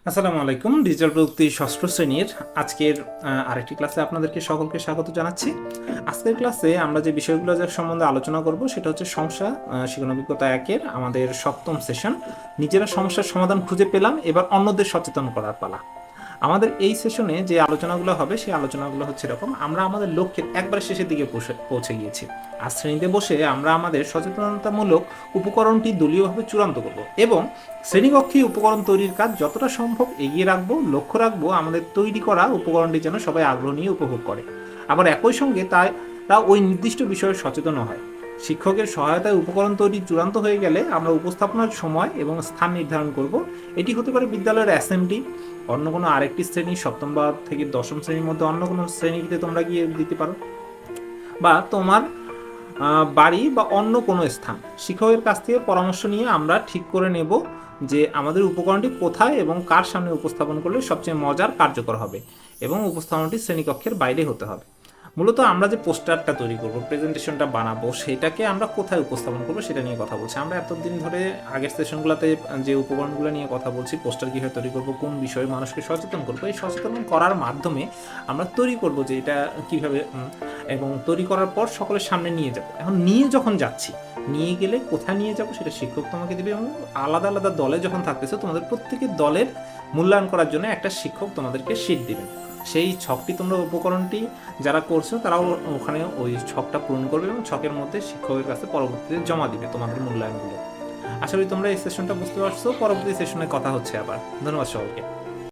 আসসালামু আলাইকুম। ডিজিটাল প্রযুক্তি ষষ্ঠ শ্রেণীর আজকের আরেকটি ক্লাসে আপনাদেরকে সকলকে স্বাগত জানাচ্ছি। আজকের ক্লাসে আমরা যে বিষয়গুলো সম্বন্ধে আলোচনা করব সেটা হচ্ছে সমস্যা শিখন অভিজ্ঞতা একের আমাদের সপ্তম সেশন। নিজেরা সমস্যার সমাধান খুঁজে পেলাম, এবার অন্যদের সচেতন করার পালা। আমাদের এই সেশনে যে আলোচনাগুলো হবে সেই আলোচনাগুলো হচ্ছে এরকম: আমরা আমাদের লক্ষ্যের একবার শেষের দিকে পৌঁছে গিয়েছি। আর শ্রেণীতে বসে আমরা আমাদের সচেতনতামূলক উপকরণটি দলীয়ভাবে চূড়ান্ত করব এবং শ্রেণীকক্ষে উপকরণ তৈরির কাজ যতটা সম্ভব এগিয়ে রাখবো। লক্ষ্য রাখবো আমাদের তৈরি করা উপকরণটি যেন সবাই আগ্রহ নিয়ে উপভোগ করে, আবার একই সঙ্গে তারা ওই নির্দিষ্ট বিষয়ে সচেতন হয়। শিক্ষকের সহায়তায় উপকরণ তৈরি চূড়ান্ত হয়ে গেলে আমরা উপস্থাপনার সময় এবং স্থান নির্ধারণ করব। এটি হতে পারে বিদ্যালয়ের অ্যাসেম্বলি, অন্য কোনো আরেকটি শ্রেণী, সপ্তম বা থেকে দশম শ্রেণীর মধ্যে অন্য কোনো শ্রেণীতে তোমরা গিয়ে দিতে পারো, বা তোমার বাড়ি বা অন্য কোনো স্থান। শিক্ষকের কাছ থেকে পরামর্শ নিয়ে আমরা ঠিক করে নেব যে আমাদের উপকরণটি কোথায় এবং কার সামনে উপস্থাপন করলে সবচেয়ে মজার কার্যকর হবে, এবং উপস্থাপনটি শ্রেণীকক্ষের বাইরে হতে হবে। মূলত আমরা যে পোস্টারটা তৈরি করব, প্রেজেন্টেশনটা বানাবো, সেটাকে আমরা কোথায় উপস্থাপন করবো সেটা নিয়ে কথা বলছি। আমরা এতদিন ধরে আগের সেশনগুলোতে যে উপকরণগুলো নিয়ে কথা বলছি, পোস্টার কীভাবে তৈরি করবো, কোন বিষয়ে মানুষকে সচেতন করবো, এই সচেতন করার মাধ্যমে আমরা তৈরি করব যে এটা কীভাবে, এবং তৈরি করার পর সকলের সামনে নিয়ে যাব। এখন নিয়ে যখন যাচ্ছি, নিয়ে গেলে কোথায় নিয়ে যাব সেটা শিক্ষক তোমাকে দেবে, এবং আলাদা আলাদা দলে যখন থাকতেছে তোমাদের প্রত্যেকের দলের মূল্যায়ন করার জন্য একটা শিক্ষক তোমাদেরকে শীট দেবেন। সেই ছকটি তোমরা উপকরণটি যারা করছো তারাও ওখানে ওই ছকটা পূরণ করবে এবং ছকের মধ্যে শিক্ষকের কাছে পরবর্তীতে জমা দিবে তোমাদের মূল্যায়নগুলো। আশা করি তোমরা এই সেশনটা বুঝতে পারছো। পরবর্তী সেশনে কথা হচ্ছে আবার। ধন্যবাদ সকলকে।